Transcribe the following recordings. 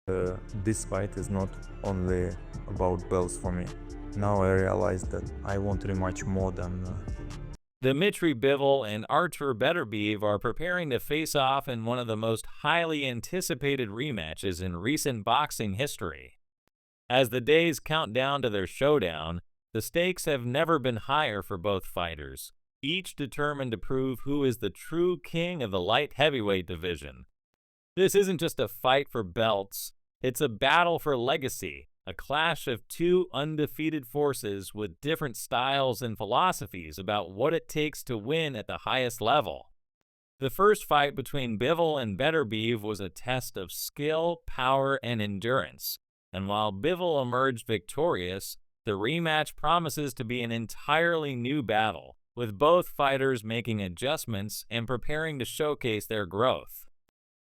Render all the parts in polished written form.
This fight is not only about belts for me. Now I realize that I want rematch more than Dmitry Bivol and Artur Beterbiev are preparing to face off in one of the most highly anticipated rematches in recent boxing history. As the days count down to their showdown, the stakes have never been higher for both fighters, each determined to prove who is the true king of the light heavyweight division. This isn't just a fight for belts, it's a battle for legacy, a clash of two undefeated forces with different styles and philosophies about what it takes to win at the highest level. The first fight between Bivol and Beterbiev was a test of skill, power, and endurance, and while Bivol emerged victorious, the rematch promises to be an entirely new battle, with both fighters making adjustments and preparing to showcase their growth.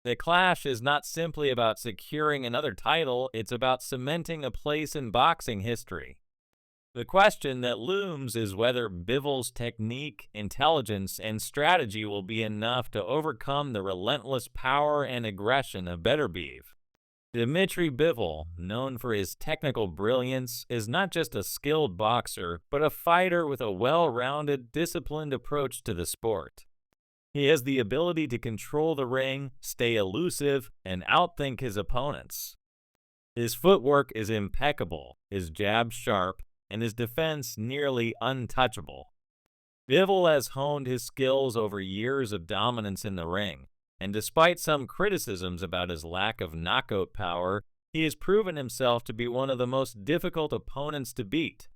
The clash is not simply about securing another title, it's about cementing a place in boxing history. The question that looms is whether Bivol's technique, intelligence, and strategy will be enough to overcome the relentless power and aggression of Beterbiev. Dmitry Bivol, known for his technical brilliance, is not just a skilled boxer, but a fighter with a well-rounded, disciplined approach to the sport. He has the ability to control the ring, stay elusive, and outthink his opponents. His footwork is impeccable, his jab sharp, and his defense nearly untouchable. Bivol has honed his skills over years of dominance in the ring, and despite some criticisms about his lack of knockout power, he has proven himself to be one of the most difficult opponents to beat.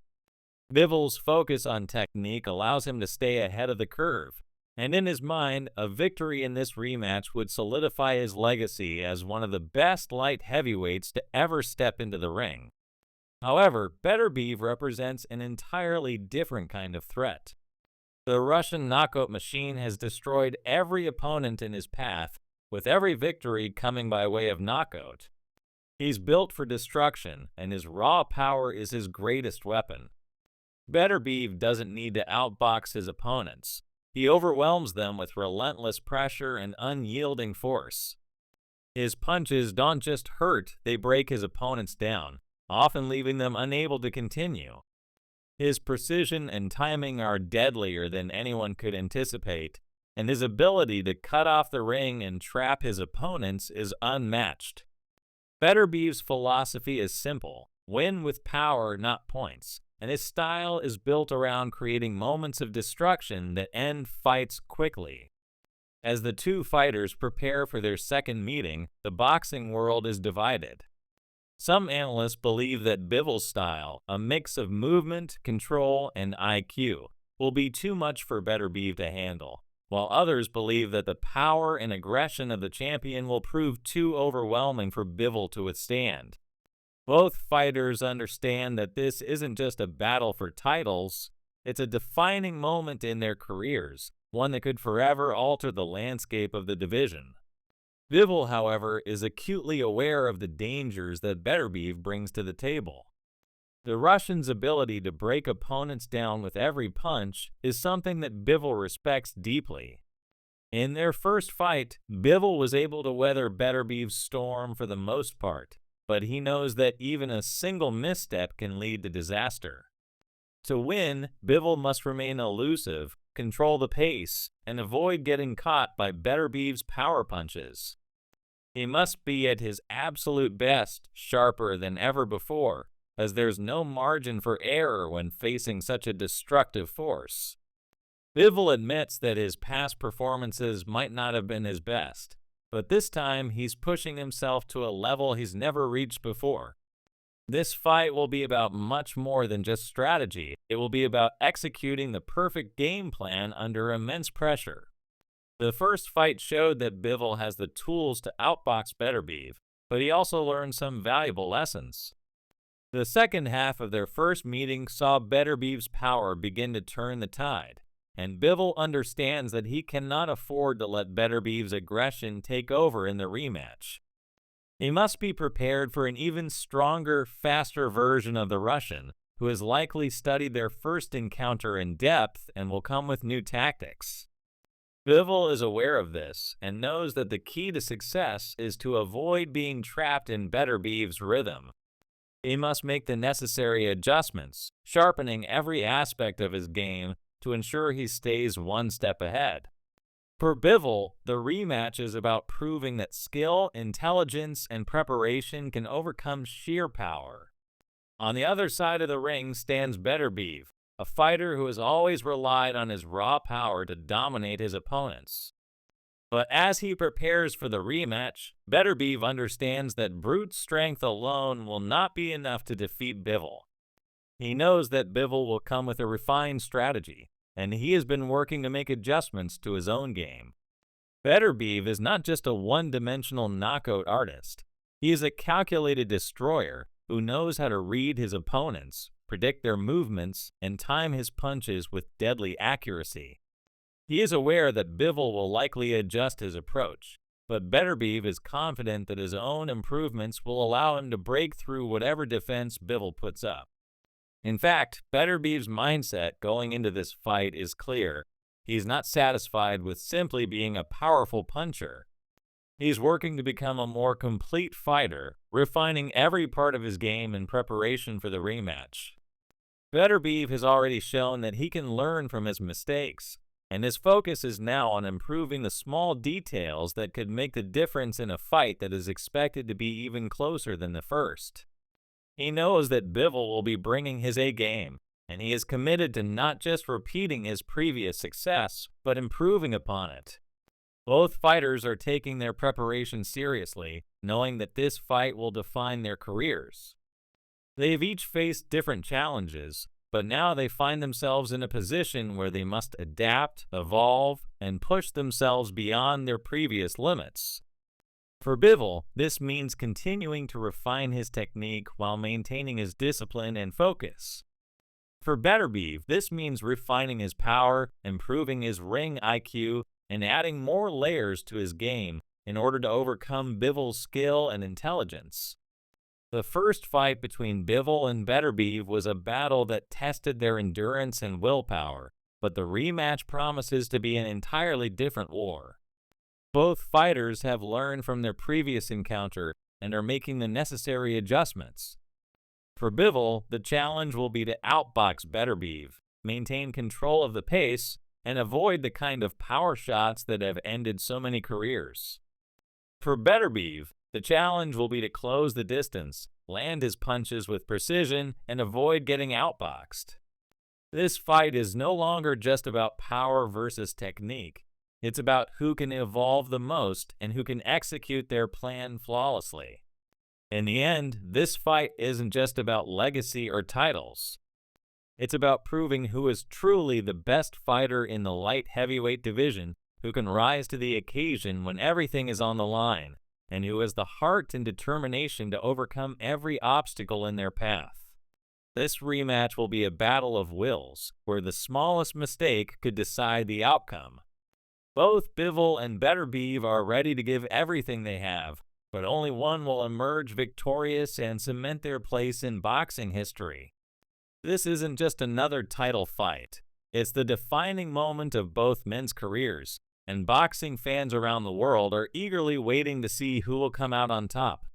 Bivol's focus on technique allows him to stay ahead of the curve, and in his mind, a victory in this rematch would solidify his legacy as one of the best light heavyweights to ever step into the ring. However, Beterbiev represents an entirely different kind of threat. The Russian knockout machine has destroyed every opponent in his path, with every victory coming by way of knockout. He's built for destruction, and his raw power is his greatest weapon. Beterbiev doesn't need to outbox his opponents. He overwhelms them with relentless pressure and unyielding force. His punches don't just hurt, they break his opponents down, often leaving them unable to continue. His precision and timing are deadlier than anyone could anticipate, and his ability to cut off the ring and trap his opponents is unmatched. Beterbiev's philosophy is simple: win with power, not points, and his style is built around creating moments of destruction that end fights quickly. As the two fighters prepare for their second meeting, the boxing world is divided. Some analysts believe that Bivol's style, a mix of movement, control, and IQ, will be too much for Beterbiev to handle, while others believe that the power and aggression of the champion will prove too overwhelming for Bivol to withstand. Both fighters understand that this isn't just a battle for titles, it's a defining moment in their careers, one that could forever alter the landscape of the division. Bivol, however, is acutely aware of the dangers that Beterbiev brings to the table. The Russian's ability to break opponents down with every punch is something that Bivol respects deeply. In their first fight, Bivol was able to weather Beterbiev's storm for the most part, but he knows that even a single misstep can lead to disaster. To win, Bivol must remain elusive, control the pace, and avoid getting caught by Beterbiev's power punches. He must be at his absolute best, sharper than ever before, as there's no margin for error when facing such a destructive force. Bivol admits that his past performances might not have been his best, but this time he's pushing himself to a level he's never reached before. This fight will be about much more than just strategy. It will be about executing the perfect game plan under immense pressure. The first fight showed that Bivol has the tools to outbox Beterbiev, but he also learned some valuable lessons. The second half of their first meeting saw Beterbiev's power begin to turn the tide, and Bivol understands that he cannot afford to let Beterbiev's aggression take over in the rematch. He must be prepared for an even stronger, faster version of the Russian, who has likely studied their first encounter in depth and will come with new tactics. Bivol is aware of this and knows that the key to success is to avoid being trapped in Beterbiev's rhythm. He must make the necessary adjustments, sharpening every aspect of his game to ensure he stays one step ahead. For Bivol, the rematch is about proving that skill, intelligence, and preparation can overcome sheer power. On the other side of the ring stands Beterbiev, a fighter who has always relied on his raw power to dominate his opponents. But as he prepares for the rematch, Beterbiev understands that brute strength alone will not be enough to defeat Bivol. He knows that Bivol will come with a refined strategy, and he has been working to make adjustments to his own game. Beterbiev is not just a one-dimensional knockout artist. He is a calculated destroyer who knows how to read his opponents, predict their movements, and time his punches with deadly accuracy. He is aware that Bivol will likely adjust his approach, but Beterbiev is confident that his own improvements will allow him to break through whatever defense Bivol puts up. In fact, Beterbiev's mindset going into this fight is clear. He's not satisfied with simply being a powerful puncher. He's working to become a more complete fighter, refining every part of his game in preparation for the rematch. Beterbiev has already shown that he can learn from his mistakes, and his focus is now on improving the small details that could make the difference in a fight that is expected to be even closer than the first. He knows that Bivol will be bringing his A game, and he is committed to not just repeating his previous success, but improving upon it. Both fighters are taking their preparation seriously, knowing that this fight will define their careers. They have each faced different challenges, but now they find themselves in a position where they must adapt, evolve, and push themselves beyond their previous limits. For Bivol, this means continuing to refine his technique while maintaining his discipline and focus. For Beterbiev, this means refining his power, improving his ring IQ, and adding more layers to his game in order to overcome Bivol's skill and intelligence. The first fight between Bivol and Beterbiev was a battle that tested their endurance and willpower, but the rematch promises to be an entirely different war. Both fighters have learned from their previous encounter and are making the necessary adjustments. For Bivol, the challenge will be to outbox Beterbiev, maintain control of the pace, and avoid the kind of power shots that have ended so many careers. For Beterbiev, the challenge will be to close the distance, land his punches with precision, and avoid getting outboxed. This fight is no longer just about power versus technique. It's about who can evolve the most and who can execute their plan flawlessly. In the end, this fight isn't just about legacy or titles. It's about proving who is truly the best fighter in the light heavyweight division, who can rise to the occasion when everything is on the line, and who has the heart and determination to overcome every obstacle in their path. This rematch will be a battle of wills, where the smallest mistake could decide the outcome. Both Bivol and Beterbiev are ready to give everything they have, but only one will emerge victorious and cement their place in boxing history. This isn't just another title fight. It's the defining moment of both men's careers, and boxing fans around the world are eagerly waiting to see who will come out on top.